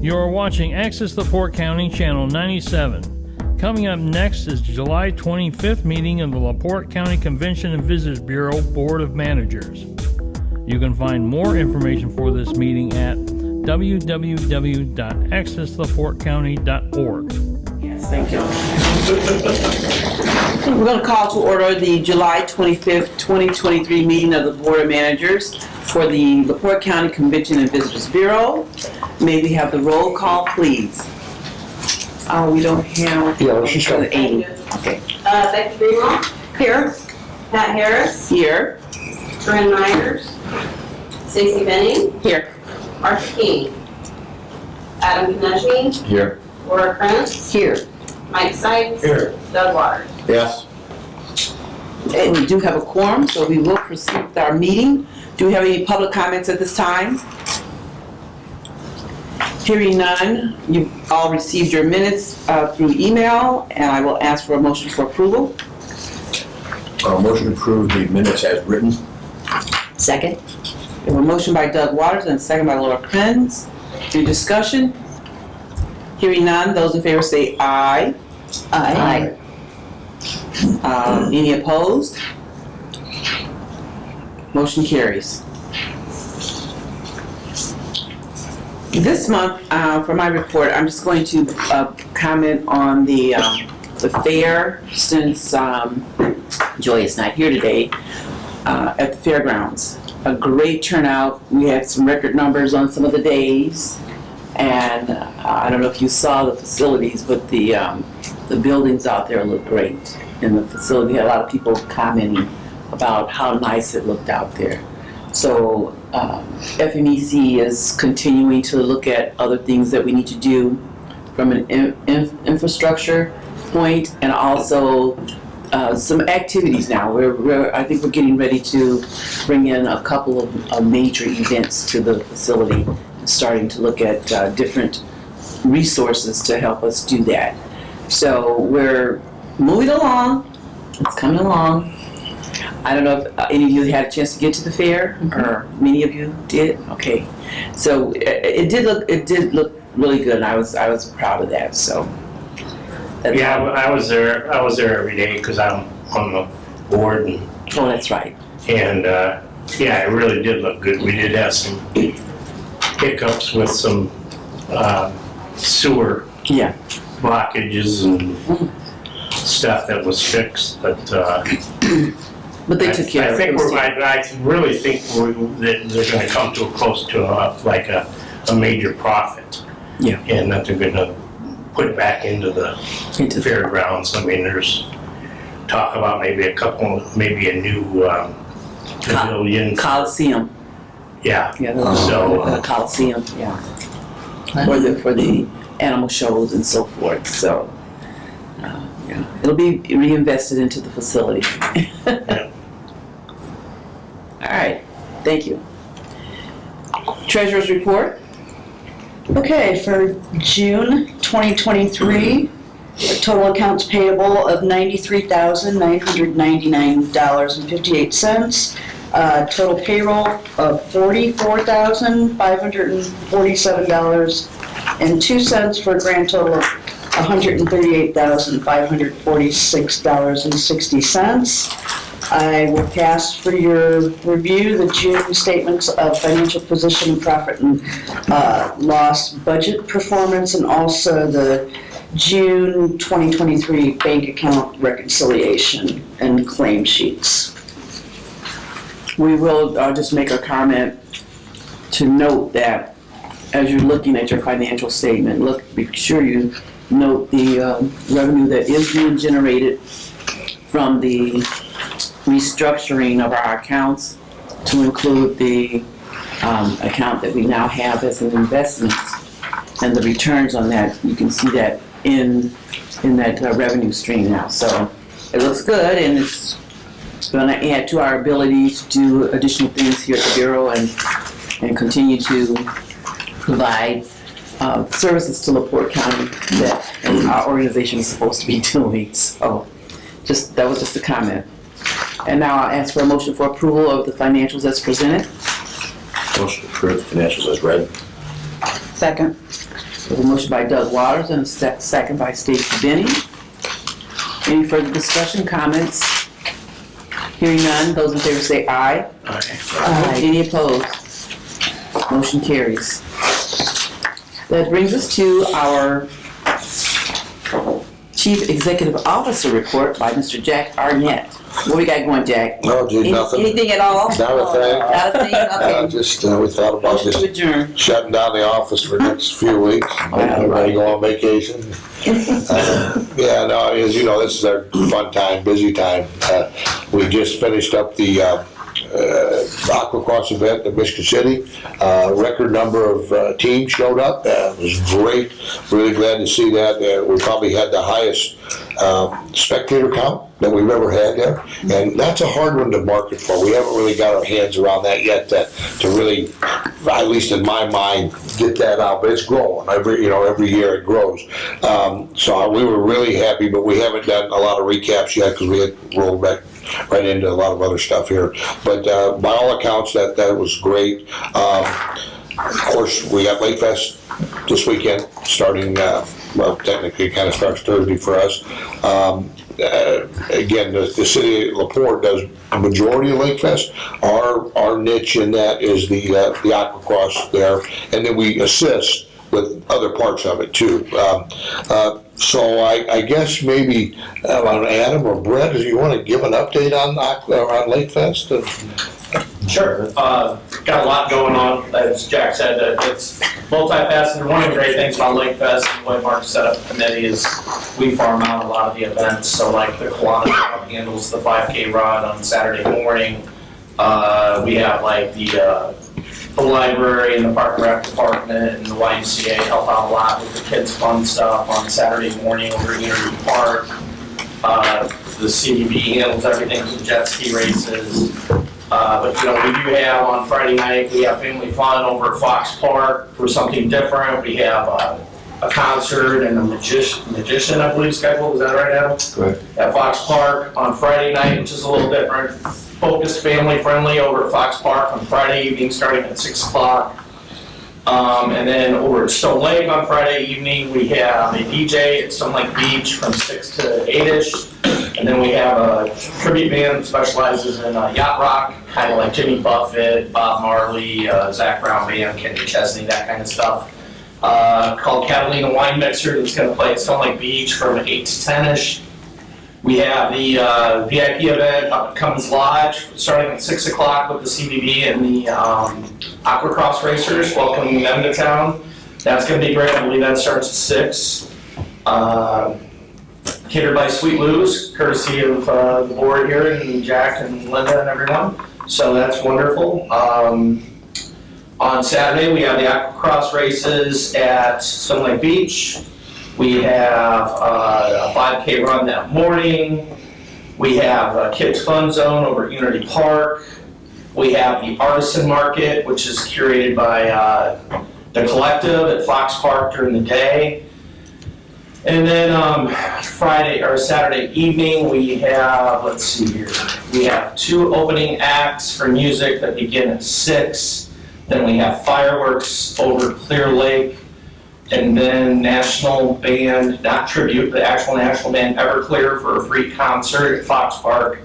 You are watching Access LaPorte County, Channel 97. Coming up next is July 25th meeting of the LaPorte County Convention and Visitors Bureau Board of Managers. You can find more information for this meeting at www.accesslaportecounty.org. Yes, thank you. We're going to call to order the July 25th, 2023 meeting of the Board of Managers for the LaPorte County Convention and Visitors Bureau. May we have the roll call, please? We don't have... Yeah, she's for the 80. Okay. Becky Greenwell. Here. Pat Harris. Here. Corinne Myers. Stacy Benning. Here. Arthur King. Adam Kneschke. Here. Laura Krantz. Here. Mike Sykes. Here. Doug Waters. Yes. And we do have a quorum, so we will proceed with our meeting. Do we have any public comments at this time? Hearing none, you've all received your minutes through email, and I will ask for a motion for approval. Motion to approve the minutes as written. Second. We have a motion by Doug Waters and a second by Laura Krantz. Any discussion? Hearing none, those in favor say aye. Aye. Any opposed? Motion carries. This month, for my report, I'm just going to comment on the fair, since Joy is not here today, at the fairgrounds. A great turnout. We had some record numbers on some of the days, and I don't know if you saw the facilities, but the buildings out there look great. And the facility had a lot of people commenting about how nice it looked out there. So FMEC is continuing to look at other things that we need to do from an infrastructure point, and also some activities now. I think we're getting ready to bring in a couple of major events to the facility, starting to look at different resources to help us do that. So we're moving along. It's coming along. I don't know if any of you had a chance to get to the fair, or many of you did. Okay, so it did look really good, and I was proud of that. So yeah, I was there every day because I'm on the board. And, oh, that's right. And yeah, it really did look good. We did have some hiccups with some sewer blockages and stuff that was fixed, but they took care of it. I really think that they're going to come to close to a major profit. Yeah. And that they're going to put back into the fairgrounds. I mean, there's talk about maybe a new pavilion. Coliseum. Yeah. Yeah. So Coliseum. Yeah. For the animal shows and so forth. So. Yeah. It'll be reinvested into the facility. Yeah. All right, thank you. Treasurer's report. Okay, for June 2023, total accounts payable of $93,999.58. Total payroll of $44,547.02 for a grand total of $138,546.60. I will pass for your review the June statements of financial position, profit and loss budget performance, and also the June 2023 bank account reconciliation and claim sheets. We will just make a comment to note that as you're looking at your financial statement, be sure you note the revenue that is being generated from the restructuring of our accounts to include the account that we now have as an investment, and the returns on that. You can see that in that revenue stream now. So it looks good, and it's going to add to our ability to do additional things here at the Bureau and continue to provide services to LaPorte County that our organization is supposed to be doing. So that was just a comment. And now I'll ask for a motion for approval of the financials as presented. Motion to approve the financials as read. Second. There's a motion by Doug Waters and a second by Stacy Benning. Any further discussion, comments? Hearing none, those in favor say aye. Aye. Any opposed? Motion carries. That brings us to our Chief Executive Officer report by Mr. Jack Arnett. What we got going, Jack? No, gee, nothing. Anything at all? Not a thing. Not a thing? Okay. Just, we thought about Motion to just adjourn. shutting down the office for the next few weeks, letting everybody go on vacation. Yeah, no, as you know, this is our fun time, busy time. We just finished up the Aquacross event in Michigan City. Record number of teams showed up. It was great. Really glad to see that. We probably had the highest spectator count that we've ever had there, and that's a hard one to market for. We haven't really got our hands around that yet to really, at least in my mind, get that out. But it's growing every year it grows. So we were really happy, but we haven't done a lot of recaps yet because we had rolled back right into a lot of other stuff here. But by all accounts, that was great. Of course, we got Lake Fest this weekend, starting, well, technically it kind of starts Thursday for us. Again, the city of LaPorte does a majority of Lake Fest. Our niche in that is the Aquacross there, and then we assist with other parts of it too. So I guess maybe Adam or Brett, do you want to give an update on Lake Fest? Sure. Got a lot going on. As Jack said, it's multifaceted. One of the great things about Lake Fest and the way Mark set up the committee is we farm out a lot of the events. So like the Kiwanis Club handles the 5K run on Saturday morning. We have like the library and the park and rec department and the YMCA help out a lot with the kids' fun stuff on Saturday morning over at Unity Park. The CDB handles everything from jet ski races. But we do have on Friday night, we have family fun over at Fox Park for something different. We have a concert and a magician, I believe, scheduled. Is that right, Adam? Correct. At Fox Park on Friday night, which is a little different. Focused, family friendly over at Fox Park on Friday evening, starting at 6 o'clock. And then over at Stone Lake on Friday evening, we have a DJ at Stone Lake Beach from 6 to 8-ish. And then we have a tribute band that specializes in yacht rock, kind of like Jimmy Buffett, Bob Marley, Zach Brown Band, Kenny Chesney, that kind of stuff. Called Catalina Wine Mixer that's going to play at Stone Lake Beach from 8 to 10-ish. We have the VIP event up at Cummins Lodge, starting at 6 o'clock with the CBB and the Aquacross racers, welcoming them to town. That's going to be great. I believe that starts at 6. Catered by Sweet Lou's, courtesy of the board here, and Jack and Linda and everyone. So that's wonderful. On Saturday, we have the Aquacross races at Stone Lake Beach. We have a 5K run that morning. We have a Kids Fun Zone over at Unity Park. We have the Artisan Market, which is curated by the Collective at Fox Park during the day. And then Friday or Saturday evening, we have, let's see here, we have 2 opening acts for music that begin at 6. Then we have fireworks over Clear Lake. And then national band, not tribute, but actual national band Everclear for a free concert at Fox Park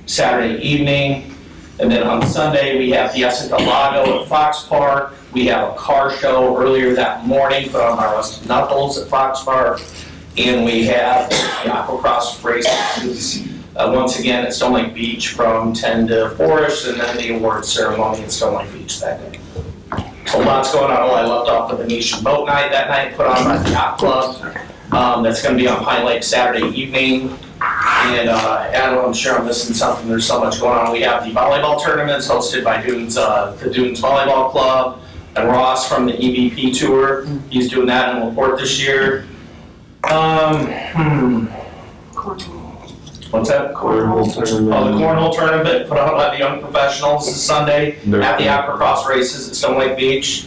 Saturday evening. And then on Sunday, we have Jessica Lago at Fox Park. We have a car show earlier that morning put on by Rusty Knuckles at Fox Park. And we have the Aquacross races, once again at Stone Lake Beach from 10 to 4-ish, and then the awards ceremony at Stone Lake Beach that day. So lots going on. I left off the Venetian Boat Night that night, put on by the Yacht Club. That's going to be on Pine Lake Saturday evening. And Adam, I'm sure I'm missing something. There's so much going on. We have the volleyball tournaments hosted by Dunes, the Dunes Volleyball Club, and Ross from the EVP Tour. He's doing that in LaPorte this year. What's that? Cornhole tournament. Oh, the cornhole tournament put on by the young professionals this Sunday at the Aquacross races at Stone Lake Beach.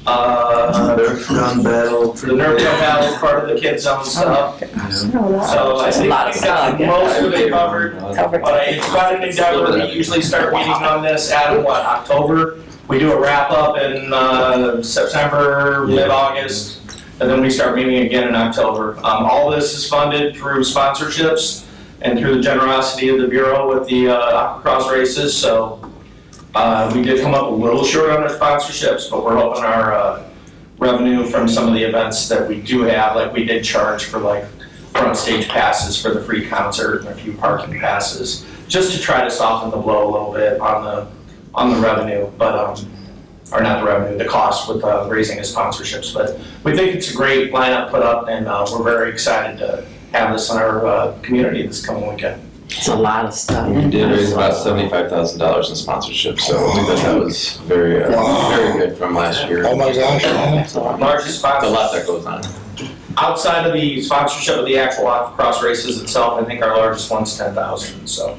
Nerf gun battle. The Nerf gun battle is part of the kids' zone stuff. So I think we got most of it covered. But it's quite an endeavor. We usually start meeting on this at October. We do a wrap up in September, mid-August. and then we start meeting again in October. All this is funded through sponsorships and through the generosity of the Bureau with the Aquacross races, so we did come up a little short on our sponsorships, but we're hoping our revenue from some of the events that we do have, like we did charge for like front stage passes for the free concert and a few parking passes, just to try to soften the blow a little bit on the revenue, but or not the revenue, the cost with raising the sponsorships. But we think it's a great lineup put up, and we're very excited to have this in our community this coming weekend. It's a lot of stuff. We did raise about $75,000 in sponsorship, so I think that was very, very good from last year. Oh my gosh. So, Largest it's a sponsor. lot that goes on. Outside of the sponsorship of the actual Aquacross races itself, I think our largest one's 10,000. So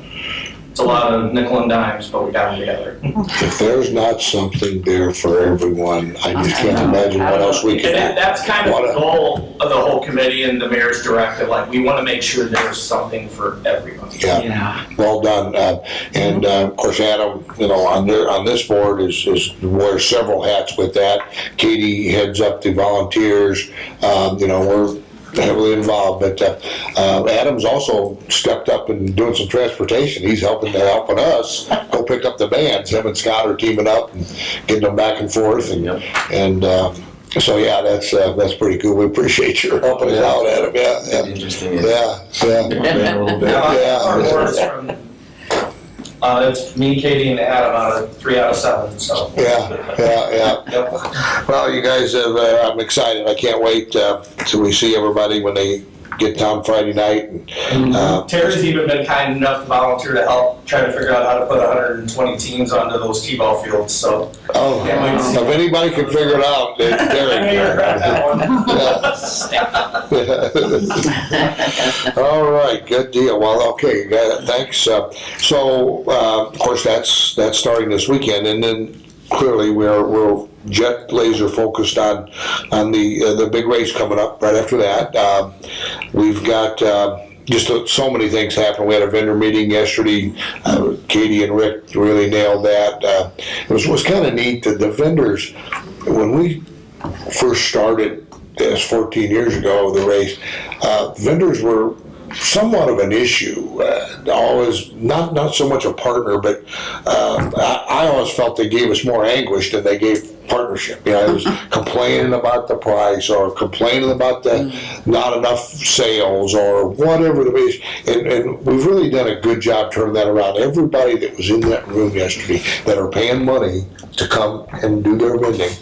it's a lot of nickel and dimes, but we got them together. If there's not something there for everyone, I just can't imagine what else we can And do. that's kind of the goal of the whole committee and the mayor's directive. Like, we want to make sure there's something for everybody. Yeah, Yeah. well done. And of course, Adam, on this board wears several hats with that. Katie heads up the volunteers. We're heavily involved, but Adam's also stepped up and doing some transportation. He's helping us go pick up the bands. Him and Scott are teaming up and getting them back and forth, so yeah, that's pretty cool. We appreciate your helping us out, Adam. Yeah, Interesting. Our board is from, it's me, Katie, and Adam out of 3 out of 7, so. Yeah. Yep. Well, you guys I'm excited. I can't wait till we see everybody when they get down Friday night. Terry's even been kind enough to volunteer to help try to figure out how to put 120 teams onto those T-ball fields, so. If anybody can figure it out, then Derek. All right, good deal. Well, okay, thanks. So, of course, that's starting this weekend, and then clearly we're jet laser focused on the big race coming up right after that. We've got just so many things happen. We had a vendor meeting yesterday. Katie and Rick really nailed that. It was kind of neat that the vendors, when we first started this 14 years ago, the race, vendors were somewhat of an issue. Always not so much a partner, but I always felt they gave us more anguish than they gave partnership. It was complaining about the price or complaining about the not enough sales or whatever the case. And we've really done a good job turning that around. Everybody that was in that room yesterday that are paying money to come and do their vending,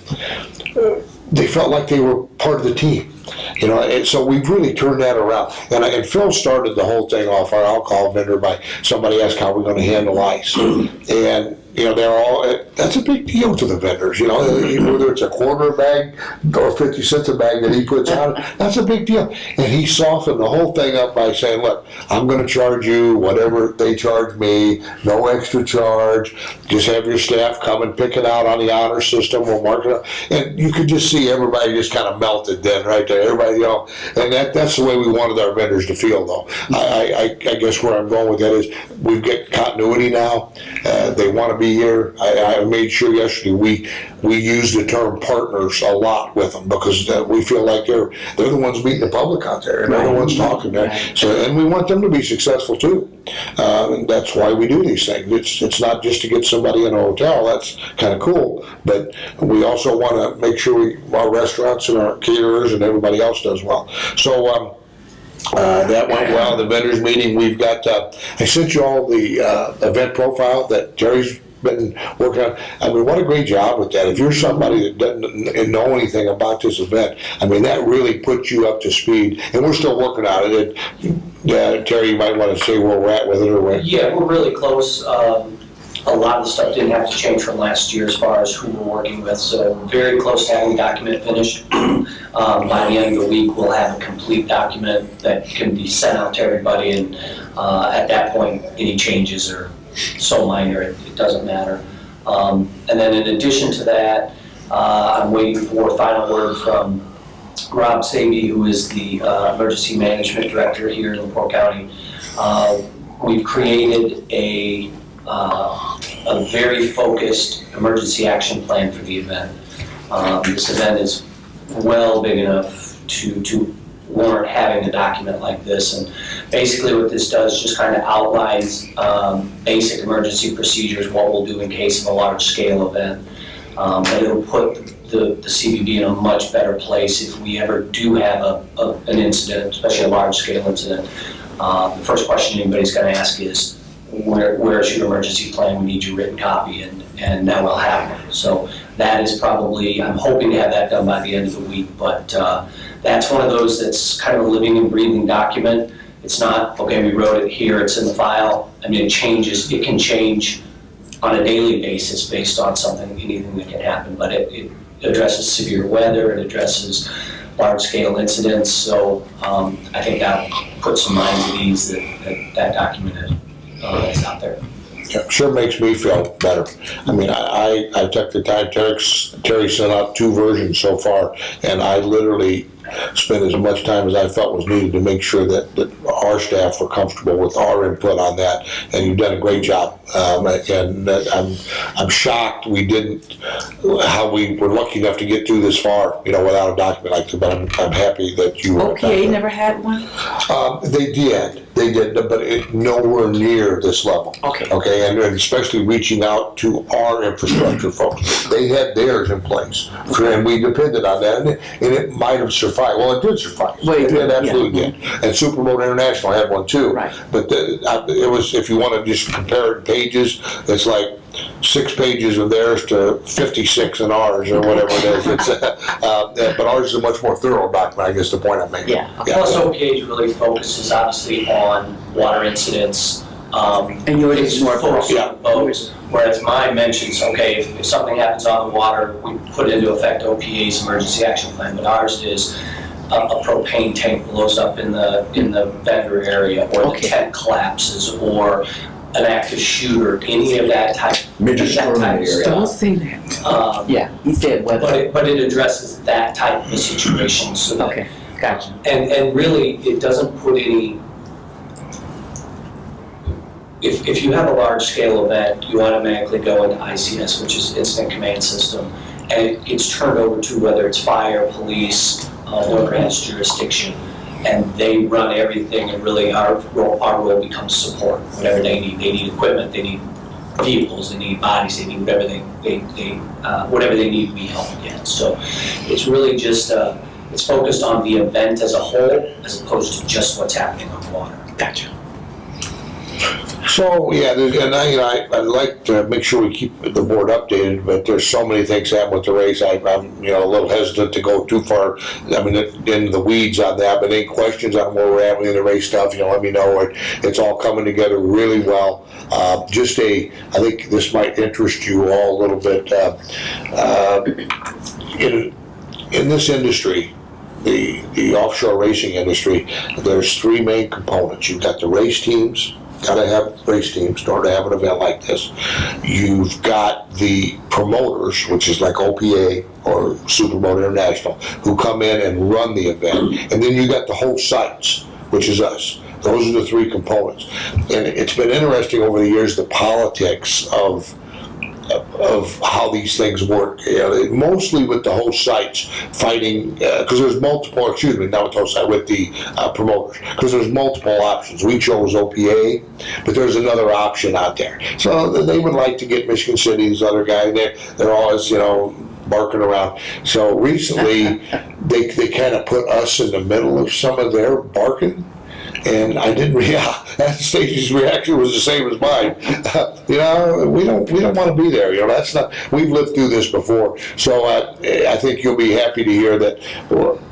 they felt like they were part of the team. And so we've really turned that around. And Phil started the whole thing off, our alcohol vendor, by somebody asked how we're going to handle ice. And they're all, that's a big deal to the vendors, whether it's a quarter a bag or 50 cents a bag that he puts out, that's a big deal. And he softened the whole thing up by saying, look, I'm going to charge you whatever they charge me, no extra charge, just have your staff come and pick it out on the honor system, we'll mark it up. And you could just see everybody just kind of melted then right there, everybody, and that's the way we wanted our vendors to feel though. I guess where I'm going with that is we've got continuity now, they want to be here. I made sure yesterday we use the term partners a lot with them because we feel like they're the ones meeting the public out there and they're the ones talking there. So, and we want them to be successful too. And that's why we do these things. It's not just to get somebody in a hotel. That's kind of cool, but we also want to make sure our restaurants and our caterers and everybody else does well. So. That went well. The vendors meeting, we've got, I sent you all the event profile that Terry's been working on. I mean, what a great job with that. If you're somebody that doesn't know anything about this event, I mean, that really puts you up to speed. And we're still working on it. Terry, you might want to say where we're at with it or where. Yeah, we're really close. A lot of the stuff didn't have to change from last year as far as who we're working with, so very close to having the document finished. By the end of the week, we'll have a complete document that can be sent out to everybody, and at that point, any changes are so minor, it doesn't matter. And then in addition to that, I'm waiting for a final word from Rob Saby, who is the Emergency Management Director here in LaPorte County. We've created a very focused emergency action plan for the event. This event is well big enough to warrant having a document like this. And basically what this does just kind of outlines basic emergency procedures, what we'll do in case of a large scale event. But it'll put the CBB in a much better place if we ever do have an incident, especially a large scale incident. The first question anybody's gonna ask is, where's your emergency plan? We need your written copy, and now we'll have one. So that is probably, I'm hoping to have that done by the end of the week, but that's one of those that's kind of a living and breathing document. It's not, okay, we wrote it here, it's in the file. I mean, it can change on a daily basis based on anything that can happen, but it addresses severe weather, it addresses large-scale incidents, so I think that puts some minds at ease that document is out there. Yeah, sure makes me feel better. I mean, I took the time, Terry sent out 2 versions so far, and I literally spent as much time as I felt was needed to make sure that our staff were comfortable with our input on that, and you've done a great job. And I'm shocked we didn't, how we were lucky enough to get through this far, without a document like that, but I'm happy that you were. Okay, never had one? They did, but nowhere near this level. Okay, and especially reaching out to our infrastructure folks. They had theirs in place, and we depended on that, and it might have survived. Well, it did survive. Well, it did, absolutely did. And Superboat International had one too. Right. But it was, if you want to just compare it in pages, it's like 6 pages of theirs to 56 in ours, or whatever it is. It's, but ours is a much more thorough document, I guess the point I'm making. Yeah. Plus OPA's really focuses obviously on water incidents. And yours is more focused on boats, whereas mine mentions, okay, if something happens on the water, we put into effect OPA's emergency action plan, but ours is a propane tank blows up in the vendor area, or the tent collapses, or an active shooter, any of that type. Midget storm in the area. Don't say that. Yeah, he said weather. But it addresses that type of a situation, so that. Okay, gotcha. And really, it doesn't put any. If you have a large-scale event, you automatically go into ICS, which is Incident Command System, and it's turned over to whether it's fire, police, whoever has jurisdiction, and they run everything, and really our role becomes support, whatever they need. They need equipment, they need vehicles, they need bodies, they need whatever they need, we help get. So it's really just, it's focused on the event as a whole, as opposed to just what's happening on the water. Gotcha. So, yeah, and I'd like to make sure we keep the board updated, but there's so many things happen with the race. I'm a little hesitant to go too far, into the weeds on that, but any questions on where we're at with the race stuff, let me know. It's all coming together really well. I think this might interest you all a little bit. In this industry, the offshore racing industry, there's 3 main components. You've got the race teams. Got to have race teams in order to have an event like this. You've got the promoters, which is like OPA or Superboat International, who come in and run the event. And then you got the whole sites, which is us. Those are the 3 components. And it's been interesting over the years, the politics of how these things work. Mostly with the host sites fighting, because there's multiple, not with the host site, with the promoters, because there's multiple options. We chose OPA, but there's another option out there. So they would like to get Michigan City, these other guys, they're always, barking around. So recently, they kind of put us in the middle of some of their barking. And I didn't Stacey's reaction was the same as mine. We don't want to be there. That's not. We've lived through this before. So I think you'll be happy to hear that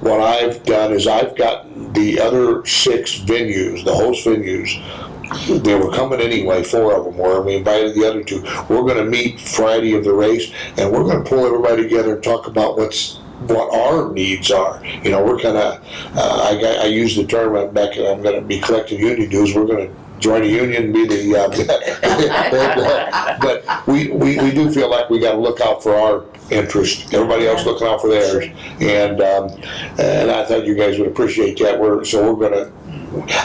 what I've done is I've gotten the other 6 venues, the host venues. They were coming anyway. 4 of them were. We invited the other 2. We're going to meet Friday of the race, and we're going to pull everybody together and talk about what our needs are. We're kind of, I use the term, I'm going to be collecting union dues. We're going to join a union and be the, but we do feel like we got to look out for our interest. Everybody else looking out for theirs. And I thought you guys would appreciate that. We're going to,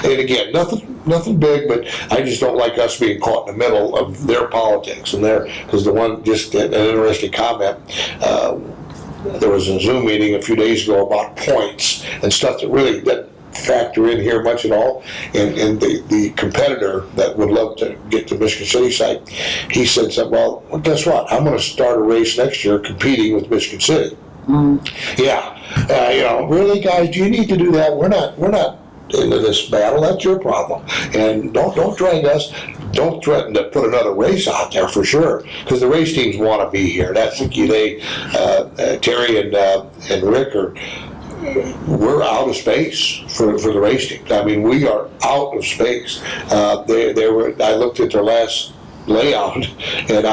and again, nothing big, but I just don't like us being caught in the middle of their politics and because the one, just an interesting comment, there was a Zoom meeting a few days ago about points and stuff that really doesn't factor in here much at all. And the competitor that would love to get to Michigan City site, he said, well, guess what? I'm going to start a race next year competing with Michigan City. Yeah, really, guys, do you need to do that? We're not into this battle. That's your problem. And don't drag us. Don't threaten to put another race out there for sure, because the race teams want to be here. That's the key. Terry and Rick we're out of space for the race teams. I mean, we are out of space. I looked at their last layout, and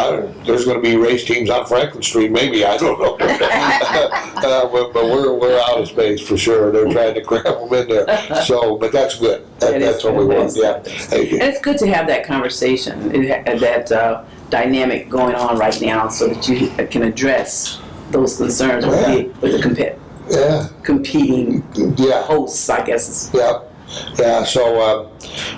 there's going to be race teams on Franklin Street, maybe, I don't know. But we're out of space for sure. They're trying to cram them in there. So, but that's good. That's what we want. Yeah. And it's good to have that conversation, that dynamic going on right now, so that you can address those concerns with the competing hosts, I guess. Yeah. So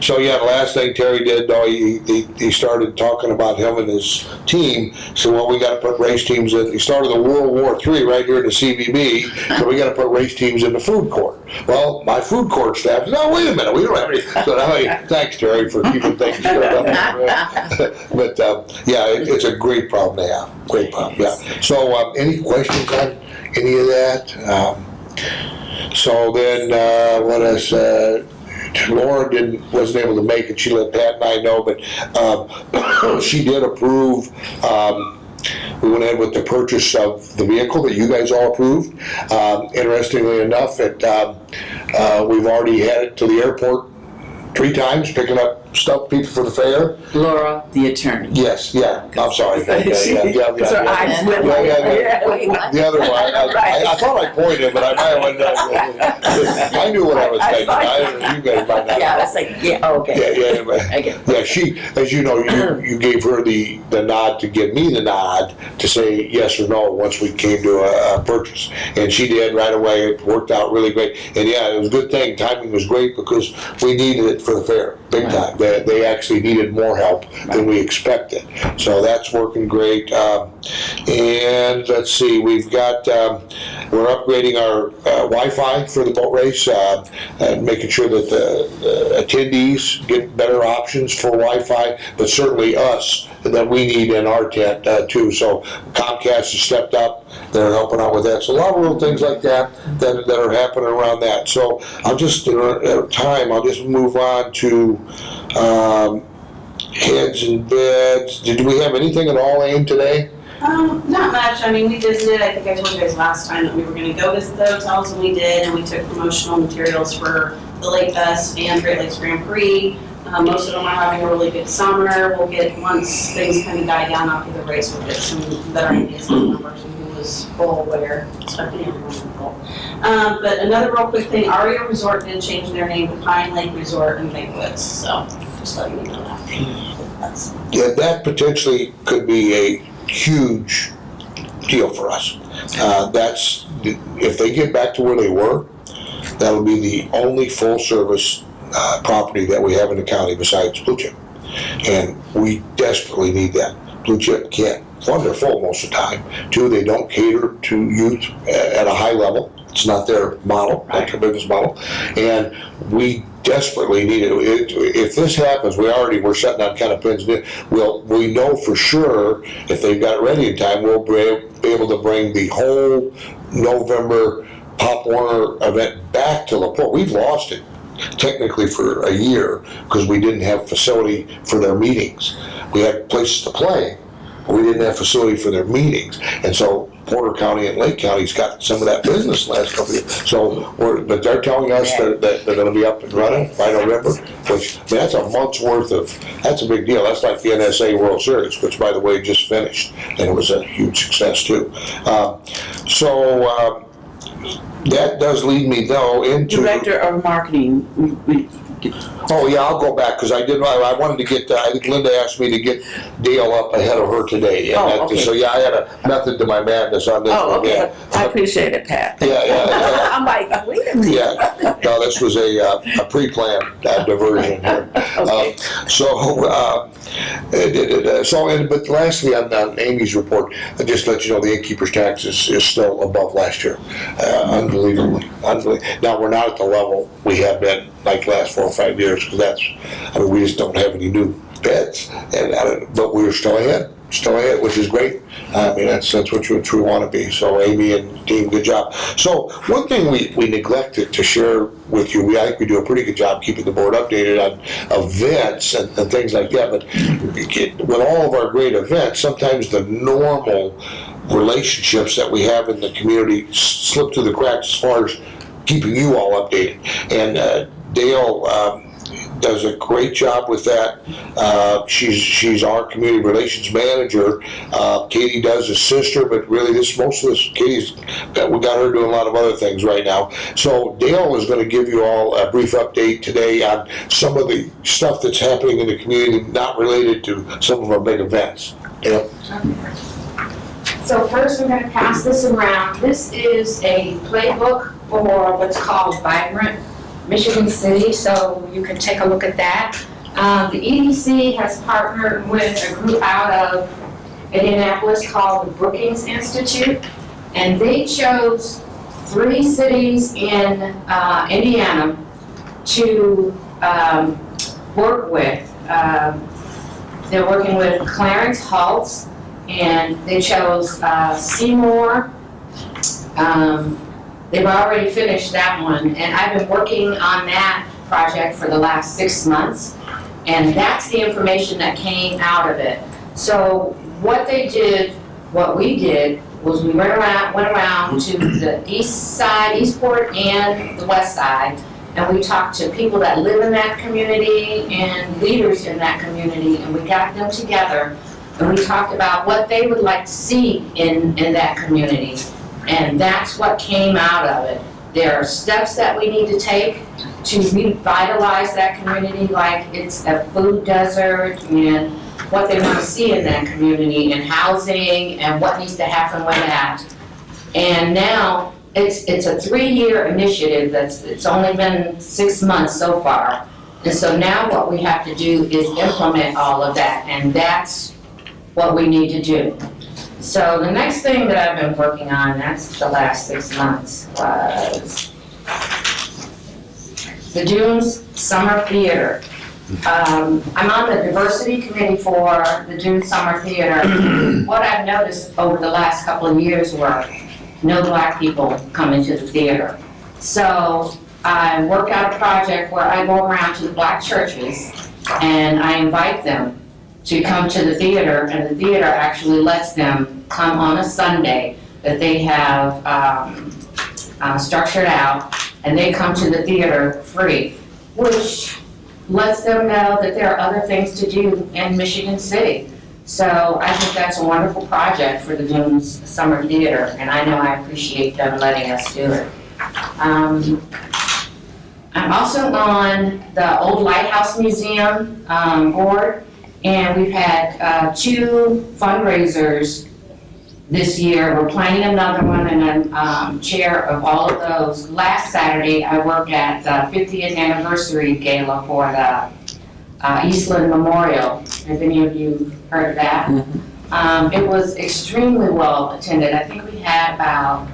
the last thing Terry did, though, he started talking about him and his team. So, well, we got to put race teams in. He started the World War III right here in the CVB. So we got to put race teams in the food court. Well, my food court staff said, "No, wait a minute, we don't have any." So thanks, Terry, for keeping things straight up. But it's a great problem to have. Great problem. Yeah. So, any questions on any of that? So then, what else? Laura wasn't able to make it. She let Pat and I know, but she did approve. We went ahead with the purchase of the vehicle that you guys all approved. Interestingly enough, we've already had it to the airport 3 times, picking up stuff, people for the fair. Laura, the attorney. Yes, I'm sorry. The other one, I thought I pointed, but I might have I knew what I was thinking. You guys might not. Yeah, that's like, okay. Yeah, she, as you know, you gave her the nod to give me the nod to say yes or no once we came to a purchase. And she did right away. It worked out really great. And yeah, it was a good thing. Timing was great because we needed it for the fair, big time. They actually needed more help than we expected. So that's working great. And let's see, we've got, we're upgrading our Wi-Fi for the boat race, making sure that the attendees get better options for Wi-Fi, but certainly us, that we need in our tent too. So Comcast has stepped up. They're helping out with that. So a lot of little things like that are happening around that. So I'll just, I'll just move on to heads and beds. Did we have anything at all, Aim, today? Not much. I mean, we visited, I think I told you guys last time that we were gonna go visit the hotels, and we did, and we took promotional materials for the Lake Fest and Great Lakes Grand Prix. Most of them are having a really good summer. We'll get, once things kind of die down after the race, we'll get some better ideas on numbers and who was full where, especially in full. But another real quick thing, Aria Resort did change their name to Pine Lake Resort and Banquets, so just letting you know that. Yeah, that potentially could be a huge deal for us. If they get back to where they were, that'll be the only full-service property that we have in the county besides Blue Chip. And we desperately need that. Blue Chip can't. One, they're full most of the time. 2, they don't cater to youth at a high level. It's not their model, not their business model. And we desperately need it. If this happens, we're setting on kind of pins. We know for sure if they've got it ready in time, we'll be able to bring the whole November Pop Warner event back to LaPorte. We've lost it technically for a year because we didn't have facility for their meetings. We had places to play, but we didn't have facility for their meetings. And so Porter County and Lake County's got some of that business the last couple of years. So, but they're telling us that they're going to be up and running by November, which, I mean, that's a month's worth that's a big deal. That's like the NSA World Series, which, by the way, just finished, and it was a huge success too. That does lead me, though, into... Director of Marketing. Oh, yeah, I'll go back, because I wanted to get, I think Linda asked me to get Dale up ahead of her today. And okay. So, yeah, I had a method to my madness on this one. Okay. Yeah. I appreciate it, Pat. Yeah. I'm like, Yeah, no, this was a pre-planned diversion here. But lastly, on Amy's report, I just let you know the innkeeper's tax is still above last year. Unbelievably. Now, we're not at the level we have been like last 4 or 5 years, because we just don't have any new beds, but we're still ahead, which is great. That's what we want to be. So Amy and team, good job. So one thing we neglected to share with you, I think we do a pretty good job keeping the board updated on events and things like that, but with all of our great events, sometimes the normal relationships that we have in the community slip through the cracks as far as keeping you all updated. And Dale does a great job with that. She's our community relations manager. Katie does his sister, but really Katie's, we got her doing a lot of other things right now. So Dale is going to give you all a brief update today on some of the stuff that's happening in the community not related to some of our big events. Dale? So first we're going to pass this around. This is a playbook for what's called Vibrant Michigan City, so you can take a look at that. The EDC has partnered with a group out of Indianapolis called the Brookings Institute, and they chose 3 cities in Indiana to work with. They're working with Clarence Halts, and they chose Seymour. They've already finished that one, and I've been working on that project for the last 6 months, and that's the information that came out of it. So what we did was we went around to the east side, Eastport, and the west side, and we talked to people that live in that community and leaders in that community, and we got them together, and we talked about what they would like to see in that community. And that's what came out of it. There are steps that we need to take to revitalize that community, like it's a food desert, and what they want to see in that community, and housing, and what needs to happen with that. And now, it's a 3-year initiative it's only been 6 months so far. And so now what we have to do is implement all of that, and that's what we need to do. So the next thing that I've been working on, that's the last 6 months, was the Dunes Summer Theater. I'm on the diversity committee for the Dunes Summer Theater. What I've noticed over the last couple of years were no Black people coming to the theater. So I worked out a project where I go around to the Black churches and I invite them to come to the theater, and the theater actually lets them come on a Sunday that they have structured out, and they come to the theater free, which lets them know that there are other things to do in Michigan City. So I think that's a wonderful project for the Dunes Summer Theater, and I know I appreciate them letting us do it. I'm also on the Old Lighthouse Museum board, and we've had 2 fundraisers this year. We're planning another one, and I'm chair of all of those. Last Saturday, I worked at the 50th anniversary gala for the Eastland Memorial. Have any of you heard of that? It was extremely well attended. I think we had about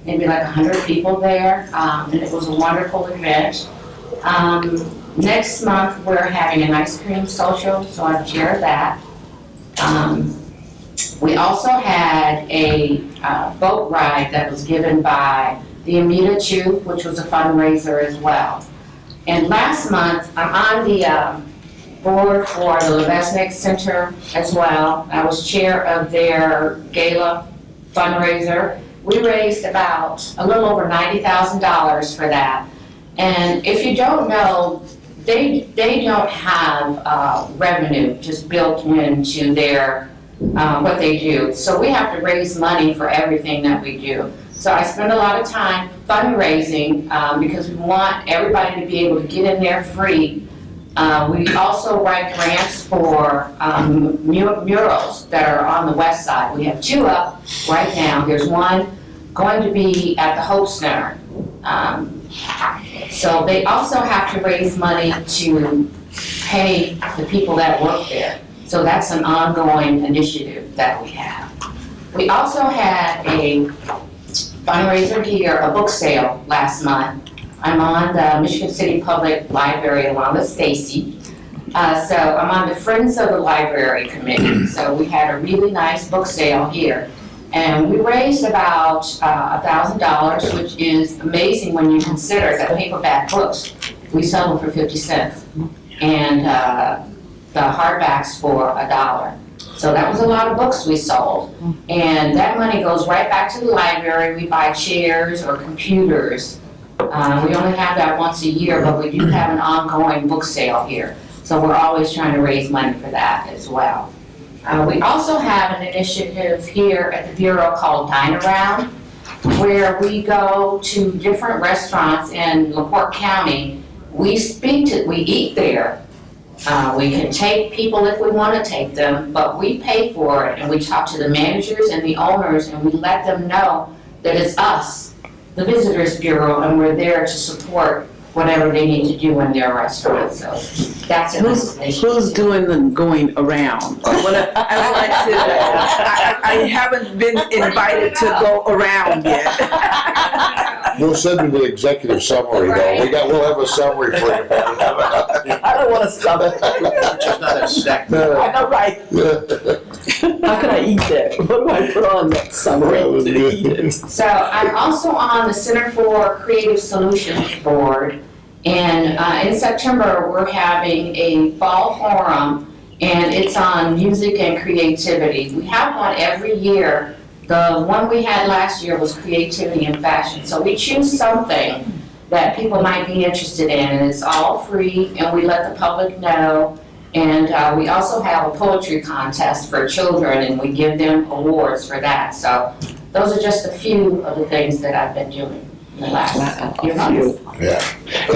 maybe like 100 people there, and it was a wonderful event. Next month, we're having an ice cream social, so I'm chair of that. We also had a boat ride that was given by the Amita Chew, which was a fundraiser as well. And last month, I'm on the board for the Levesque Center as well. I was chair of their gala fundraiser. We raised about a little over $90,000 for that. And if you don't know, they don't have revenue just built into their what they do. So we have to raise money for everything that we do. So I spend a lot of time fundraising because we want everybody to be able to get in there free. We also write grants for murals that are on the west side. We have 2 up right now. There's one going to be at the Hope Center. So they also have to raise money to pay the people that work there. So that's an ongoing initiative that we have. We also had a fundraiser here, a book sale last month. I'm on the Michigan City Public Library along with Stacy. So I'm on the Friends of the Library Committee. So we had a really nice book sale here. And we raised about $1,000, which is amazing when you consider that paperback books, we sell them for 50 cents. And the hardbacks for $1. So that was a lot of books we sold. And that money goes right back to the library. We buy chairs or computers. We only have that once a year, but we do have an ongoing book sale here. So we're always trying to raise money for that as well. We also have an initiative here at the Bureau called Dine Around, where we go to different restaurants in LaPorte County. We eat there. We can take people if we want to take them, but we pay for it, and we talk to the managers and the owners, and we let them know that it's us, the Visitors Bureau, and we're there to support whatever they need to do in their restaurant. So that's an initiative. Who's doing the going around? I would like to, I haven't been invited to go around yet. We'll send you the executive summary though. We'll have a summary for you. I don't want to stop it. Just not a snack. I know, right? How can I eat that? What do I put on that summary to eat it? So I'm also on the Center for Creative Solutions Board. And in September, we're having a fall forum, and it's on music and creativity. We have one every year. The one we had last year was creativity and fashion. So we choose something that people might be interested in, and it's all free, and we let the public know. And we also have a poetry contest for children, and we give them awards for that. So those are just a few of the things that I've been doing in the last few months. Yeah,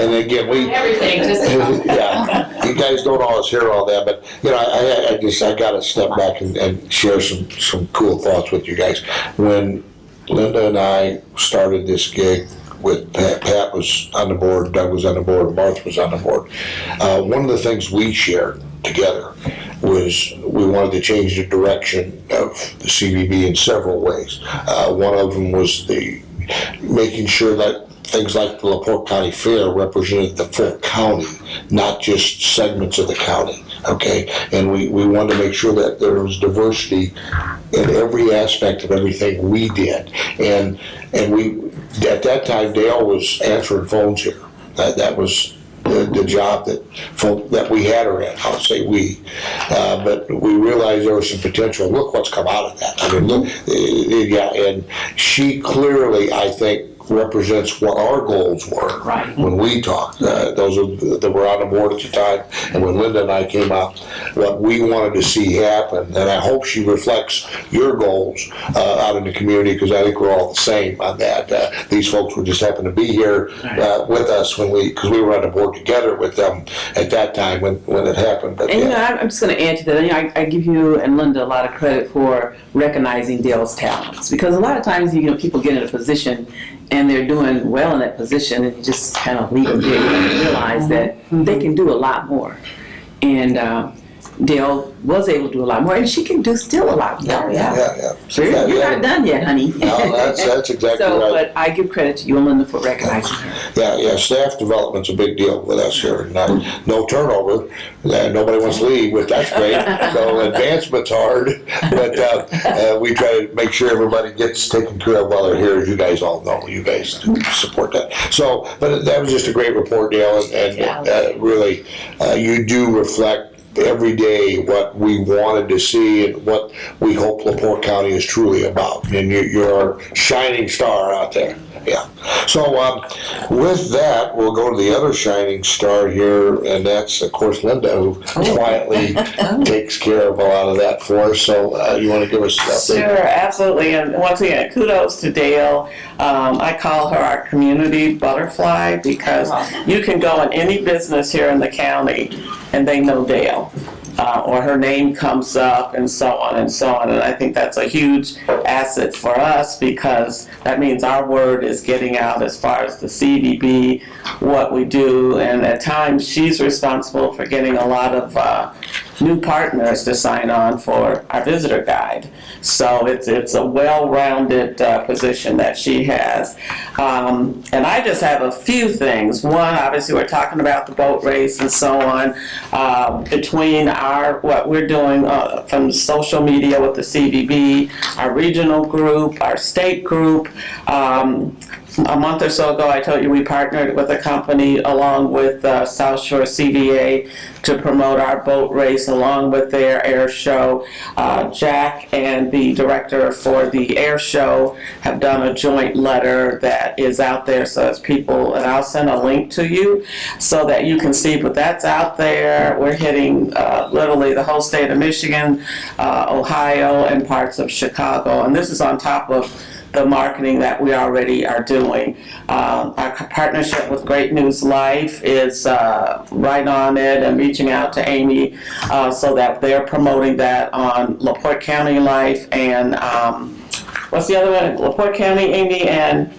and again, Everything, just yeah, you guys don't always hear all that, but, you know, I gotta step back and share some cool thoughts with you guys. When Linda and I started this gig with Pat was on the board, Doug was on the board, Martha was on the board. One of the things we shared together was we wanted to change the direction of the CVB in several ways. One of them was making sure that things like the LaPorte County Fair represented the full county, not just segments of the county, okay? And we wanted to make sure that there was diversity in every aspect of everything we did. And we, at that time, Dale was answering phones here. That was the job that we had her in, I'll say we. But we realized there was some potential. Look what's come out of that. I mean, look, yeah, and she clearly, I think, represents what our goals were when we talked. Those that were on the board at the time, and when Linda and I came out, what we wanted to see happen, and I hope she reflects your goals out in the community, because I think we're all the same on that. These folks were just happened to be here with us because we were on the board together with them at that time when it happened. But, and you know, I'm just going to add to that. You know, I give you and Linda a lot of credit for recognizing Dale's talents, because a lot of times, you know, people get in a position and they're doing well in that position, and you just kind of leave them there and realize that they can do a lot more. And Dale was able to do a lot more, and she can do still a lot more. Yeah. Sure, you're not done yet, honey. No, that's exactly so, right. But I give credit to you and Linda for recognizing her. Yeah, staff development's a big deal with us here. No turnover, nobody wants to leave, but that's great. So advancement's hard, but we try to make sure everybody gets taken care of while they're here, as you guys all know. You guys support that. So, but that was just a great report, Dale, and really, you do reflect every day what we wanted to see and what we hope LaPorte County is truly about. And you're our shining star out there. Yeah. So with that, we'll go to the other shining star here, and that's, of course, Linda, who quietly takes care of a lot of that for us. So you want to give us an update? Sure, absolutely. And once again, kudos to Dale. I call her our community butterfly, because you can go in any business here in the county and they know Dale. or her name comes up and so on and so on. And I think that's a huge asset for us because that means our word is getting out as far as the CVB, what we do. And at times she's responsible for getting a lot of new partners to sign on for our visitor guide. So it's a well-rounded position that she has. And I just have a few things. One, obviously we're talking about the boat race and so on. Between what we're doing from social media with the CVB, our regional group, our state group. A month or so ago, I told you we partnered with a company along with South Shore CVA to promote our boat race along with their air show. Jack and the director for the air show have done a joint letter that is out there, so as people, and I'll send a link to you so that you can see, but that's out there. We're hitting literally the whole state of Michigan, Ohio, and parts of Chicago, and this is on top of the marketing that we already are doing. Our partnership with Great News Life is right on it and reaching out to Amy so that they're promoting that on LaPorte County Life and what's the other one? LaPorte County, Amy, and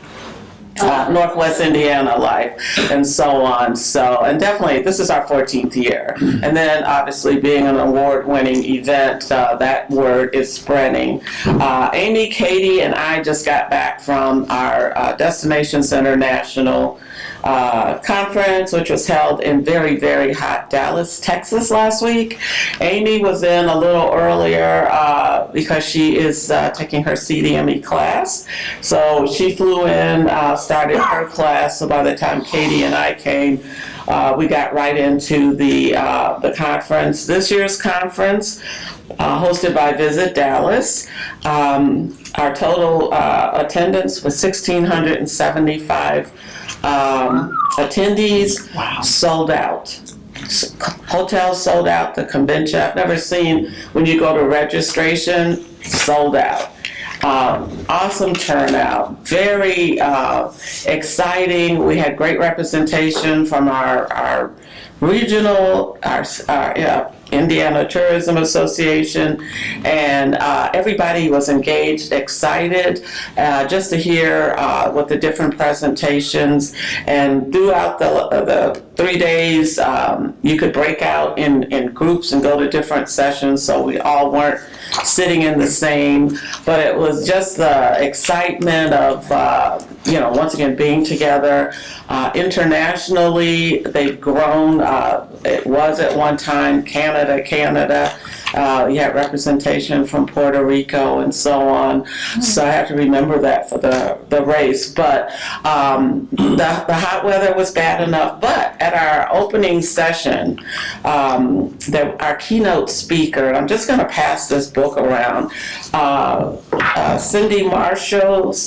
Northwest Indiana Life, and so on. So, and definitely, this is our 14th year. And then, obviously, being an award-winning event, that word is spreading. Amy, Katie, and I just got back from our Destination Center National conference, which was held in very, very hot Dallas, Texas last week. Amy was in a little earlier because she is taking her CDME class. So she flew in, started her class. So by the time Katie and I came, we got right into the conference. This year's conference, hosted by Visit Dallas. Our total attendance was 1,675 attendees. Wow. Sold out. Hotels sold out. The convention, I've never seen, when you go to registration, sold out. Awesome turnout, very exciting. We had great representation from our regional, our Indiana Tourism Association, and everybody was engaged, excited just to hear what the different presentations. And throughout the 3 days, you could break out in groups and go to different sessions, so we all weren't sitting in the same, but it was just the excitement of, once again, being together. Internationally, they've grown. It was at one time Canada. You had representation from Puerto Rico and so on. So I have to remember that for the race. But the hot weather was bad enough. But at our opening session, our keynote speaker, and I'm just going to pass this book around, Sydney Marshall is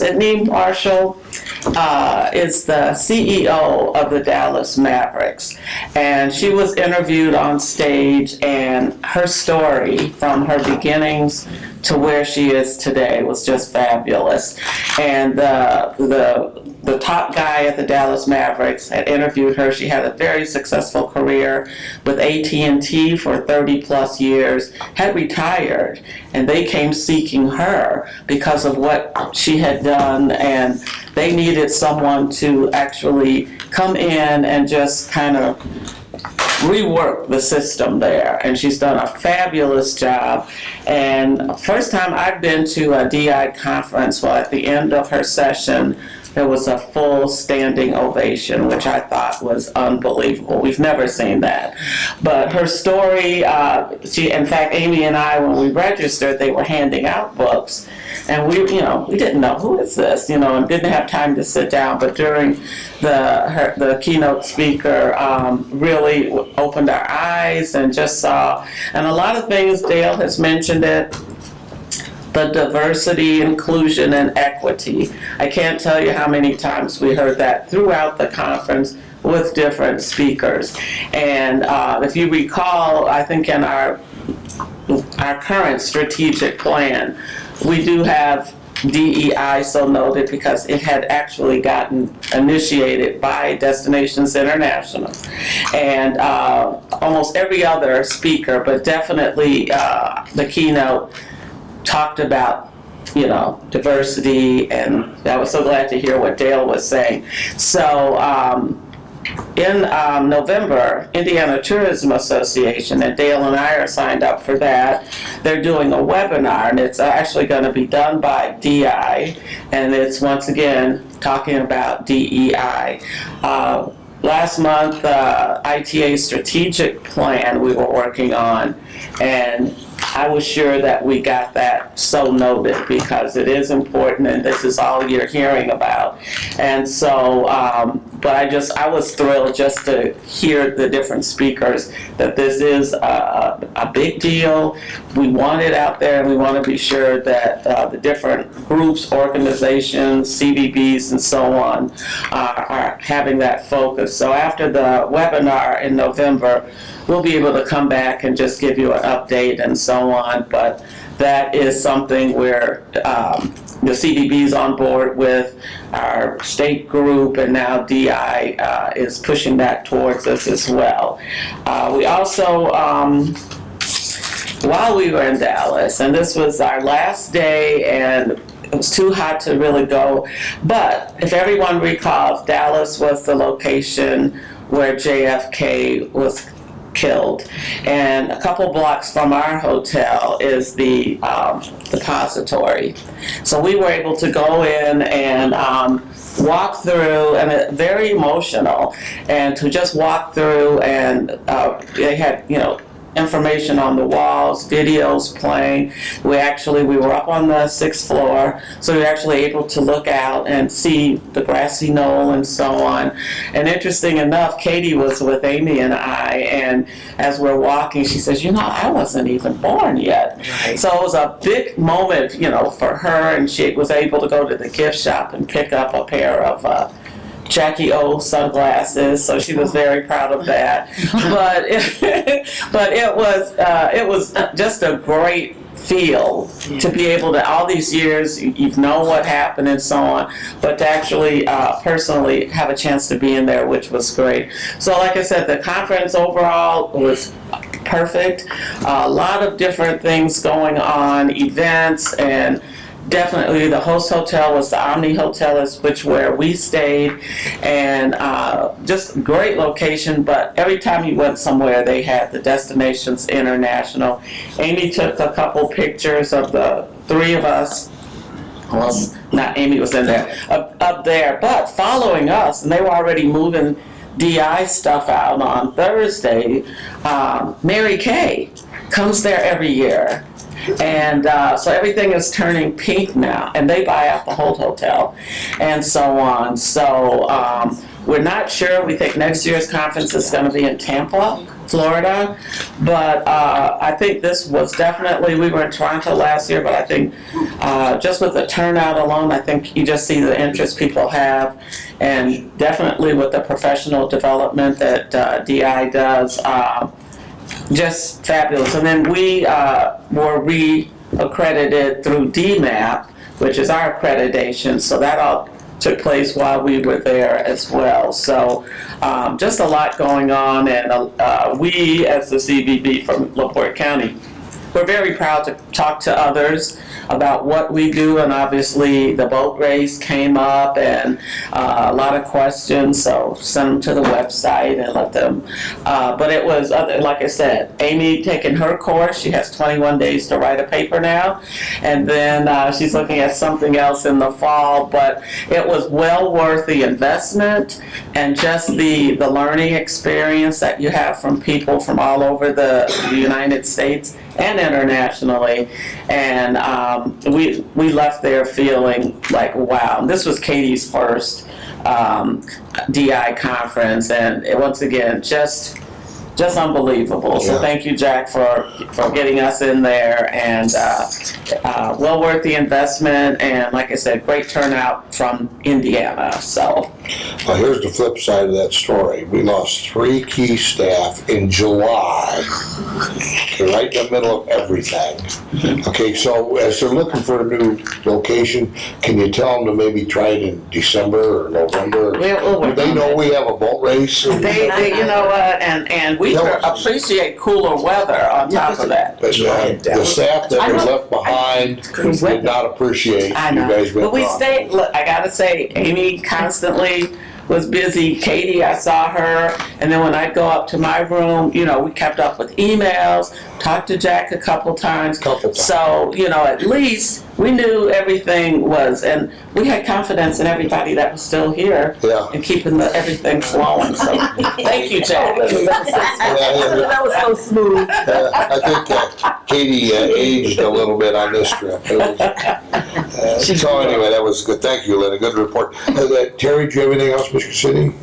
the CEO of the Dallas Mavericks. And she was interviewed on stage, and her story from her beginnings to where she is today was just fabulous. And the top guy at the Dallas Mavericks had interviewed her. She had a very successful career with AT&T for 30 plus years, had retired, and they came seeking her because of what she had done, and they needed someone to actually come in and just kind of rework the system there, and she's done a fabulous job. And first time I've been to a DI conference, well, at the end of her session, there was a full standing ovation, which I thought was unbelievable. We've never seen that. But her story, in fact, Amy and I, when we registered, they were handing out books. And we didn't know, who is this, and didn't have time to sit down. But during the keynote speaker really opened our eyes and just saw, and a lot of things, Dale has mentioned it, the diversity, inclusion, and equity. I can't tell you how many times we heard that throughout the conference with different speakers. And if you recall, I think in our current strategic plan, we do have DEI so noted because it had actually gotten initiated by Destinations International. And almost every other speaker, but definitely the keynote talked about, you know, diversity, and I was so glad to hear what Dale was saying. So in November, Indiana Tourism Association, and Dale and I are signed up for that. They're doing a webinar, and it's actually going to be done by DI, and it's once again talking about DEI. Last month, ITA strategic plan we were working on, and I was sure that we got that so noted because it is important, and this is all you're hearing about. And so, but I was thrilled just to hear the different speakers that this is a big deal. We want it out there, and we want to be sure that the different groups, organizations, CVBs, and so on are having that focus. So after the webinar in November, we'll be able to come back and just give you an update and so on, but that is something where the CVB is on board with, our state group, and now DI is pushing that towards us as well. We also, while we were in Dallas, and this was our last day, and it was too hot to really go, but if everyone recalls, Dallas was the location where JFK was killed, and a couple blocks from our hotel is the depository. So we were able to go in and walk through, and it very emotional, and to just walk through, and they had, you know, information on the walls, videos playing. We were up on the 6th floor, so we were actually able to look out and see the grassy knoll and so on. And interesting enough, Katie was with Amy and I, and as we're walking, she says, you know, I wasn't even born yet. Right. So it was a big moment, you know, for her, and she was able to go to the gift shop and pick up a pair of Jackie O sunglasses, so she was very proud of that. But it was just a great feel to be able to, all these years, you've known what happened and so on, but to actually personally have a chance to be in there, which was great. So like I said, the conference overall was perfect. A lot of different things going on, events, and definitely the host hotel was the Omni Hotel, where we stayed, and just great location. But every time you went somewhere, they had the Destinations International. Amy took a couple pictures of the three of us. Well, not Amy was in there, up there, but following us, and they were already moving DI stuff out on Thursday. Mary Kay comes there every year. And so everything is turning pink now, and they buy out the whole hotel and so on. So we're not sure. We think next year's conference is going to be in Tampa, Florida. But I think this was definitely, we were in Toronto last year, but I think just with the turnout alone, I think you just see the interest people have, and definitely with the professional development that DI does. Just fabulous. And then we were re-accredited through DMAP, which is our accreditation, so that all took place while we were there as well. So just a lot going on, and we as the CVB from LaPorte County, we're very proud to talk to others about what we do, and obviously the boat race came up, and a lot of questions, so send them to the website and let them, but it was, like I said, Amy taking her course, she has 21 days to write a paper now, and then she's looking at something else in the fall, but it was well worth the investment, and just the learning experience that you have from people from all over the United States and internationally, and we left there feeling like, wow. And this was Katie's first DI conference, and once again, just unbelievable. So thank you, Jack, for getting us in there, and well worth the investment, and like I said, great turnout from Indiana. So Well, here's the flip side of that story. We lost 3 key staff in July, right in the middle of everything. Okay, so as they're looking for a new location, can you tell them to maybe try it in December or November? We'll work Do they on know it. we have a boat race? They, you know what, and we appreciate cooler weather on top of that. But the staff that I was know. left behind did not appreciate you I know. guys being But we gone. stayed, look, I gotta say, Amy constantly was busy. Katie, I saw her, and then when I'd go up to my room, you know, we kept up with emails, talked to Jack a couple times. So, you know, at least we knew everything was, and we had confidence in everybody that was still here Yeah. and keeping everything flowing. So, thank you, Jack. That was so smooth. I think Katie aged a little bit on this trip. It was, so anyway, that was good. Thank you, Linda. Good report. Terry, do you have anything else, Mr. City?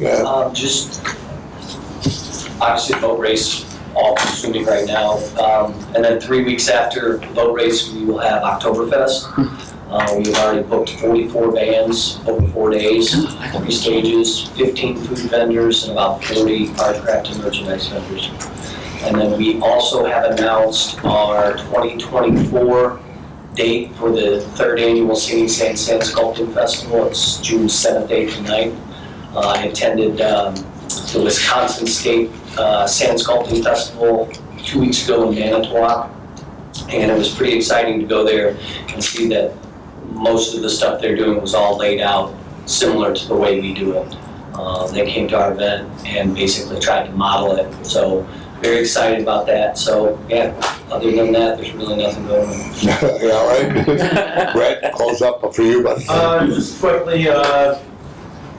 Just, obviously, boat race, all consuming right now. And then 3 weeks after the boat race, we will have Oktoberfest. We've already booked 44 bands over 4 days, 3 stages, 15 food vendors, and about 40 artcraft and merchandise vendors. And then we also have announced our 2024 date for the 3rd annual Singing Sand Sculpting Festival. It's June 7th, 8th, and 9th. I attended the Wisconsin State Sand Sculpting Festival 2 weeks ago in Manitowoc, and it was pretty exciting to go there and see that most of the stuff they're doing was all laid out similar to the way we do it. They came to our event and basically tried to model it, so very excited about that. So yeah, other than that, there's really nothing going on. Yeah, right. Brett, close up for you, buddy. Just quickly, I'm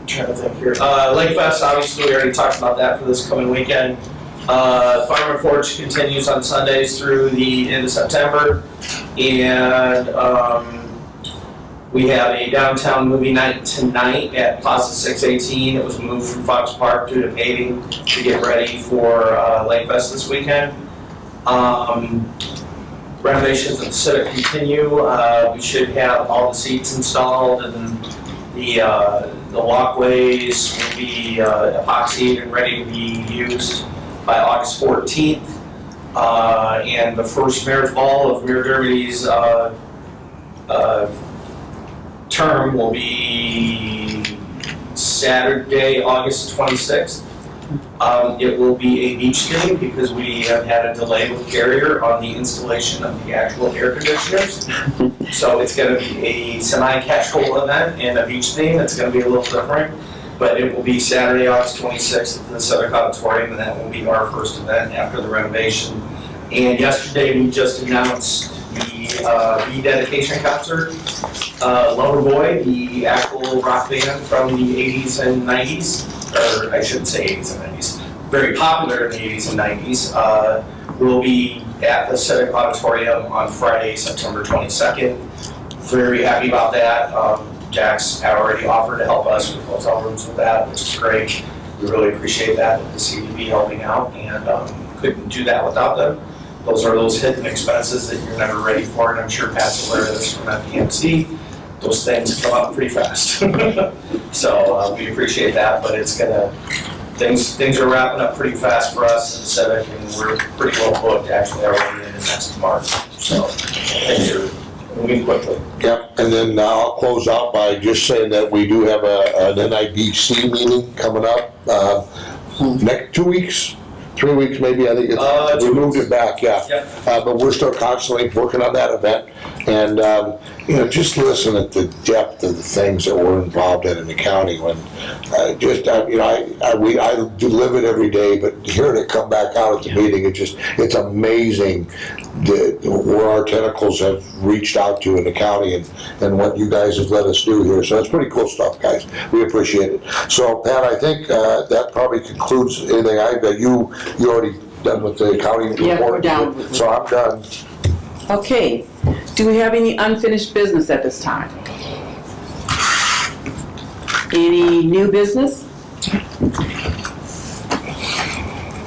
trying to think here. Lake Fest, obviously, we already talked about that for this coming weekend. Farm and Forge continues on Sundays through the end of September. And we have a downtown movie night tonight at Plaza 618. It was moved from Fox Park due to paving to get ready for Lake Fest this weekend. Renovations at the Civic continue. We should have all the seats installed, and the walkways will be epoxied and ready to be used by August 14th. And the first Mayor's Ball of Mayor Derby's term will be Saturday, August 26th. It will be a beach theme because we have had a delay with Carrier on the installation of the actual air conditioners. So it's going to be a semi-casual event and a beach theme. It's going to be a little different, but it will be Saturday, August 26th at the Civic Auditorium, and that will be our first event after the renovation. And yesterday we just announced the dedication concert. Loverboy, the actual rock band from the 80s and 90s, or I shouldn't say 80s and 90s, very popular in the 80s and 90s, will be at the Civic Auditorium on Friday, September 22nd. Very happy about that. Jack's already offered to help us with hotel rooms with that, which is great. We really appreciate that, the CDB helping out, and couldn't do that without them. Those are those hidden expenses that you're never ready for, and I'm sure Pat's aware of this from FPMC. Those things come up pretty fast. So we appreciate that, but it's gonna, things are wrapping up pretty fast for us in Civic, and we're pretty well booked actually already in the next March. So things are moving quickly. Yep, and then I'll close out by just saying that we do have an NIBC meeting coming up next 2 weeks. 3 weeks maybe, I think it's, we moved it back, yeah. Yep. But we're still constantly working on that event. And, you know, just listen at the depth of the things that we're involved in the county when, you know, I do live it every day, but hearing it come back out at the meeting, it's amazing where our tentacles have reached out to in the county and what you guys have let us do here. So it's pretty cool stuff, guys. We appreciate it. So Pat, I think that probably concludes anything you already done with the county report? Yeah, we're done. So I'm done. Okay, do we have any unfinished business at this time? Any new business?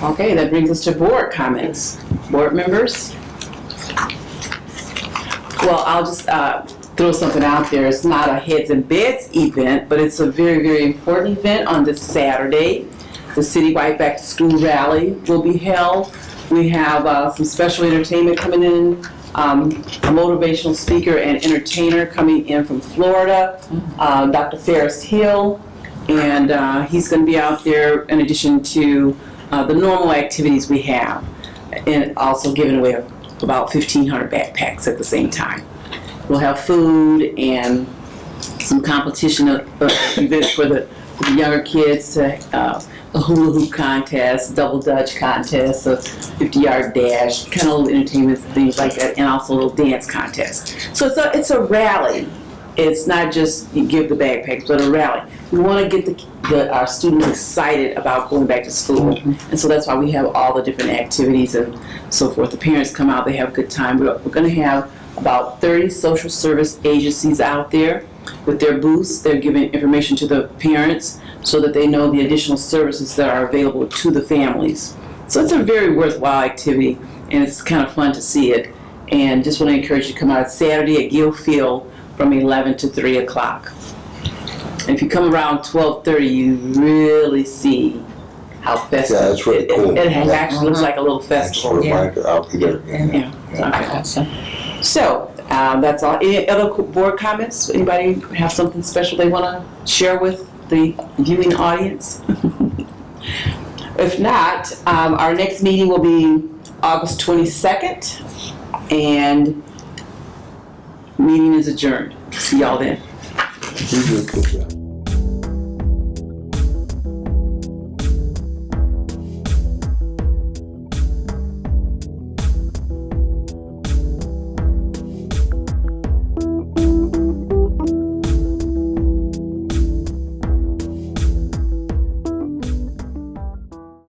Okay, that brings us to board comments. Board members? Well, I'll just throw something out there. It's not a heads and beds event, but it's a very, very important event on this Saturday. The citywide back to school rally will be held. We have some special entertainment coming in, a motivational speaker and entertainer coming in from Florida, Dr. Ferris Hill, and he's going to be out there in addition to the normal activities we have, and also giving away about 1,500 backpacks at the same time. We'll have food and some competition events for the younger kids, a hula hoop contest, double dutch contest, a 50-yard dash, kind of little entertainment, things like that, and also a little dance contest. So it's a rally. It's not just you give the backpacks, but a rally. We want to get our students excited about going back to school. And so that's why we have all the different activities and so forth. The parents come out, they have a good time. We're going to have about 30 social service agencies out there with their booths. They're giving information to the parents so that they know the additional services that are available to the families. So it's a very worthwhile activity, and it's kind of fun to see it. And just want to encourage you to come out Saturday at Gill Field from 11 to 3 o'clock. And if you come around 12:30, you really see how festive. Yeah, it's really cool. It actually looks like a little festival. I'll be there. Yeah. Okay. So, that's all. Any other board comments? Anybody have something special they want to share with the viewing audience? If not, our next meeting will be August 22nd, and meeting is adjourned. See y'all then. You do a good job.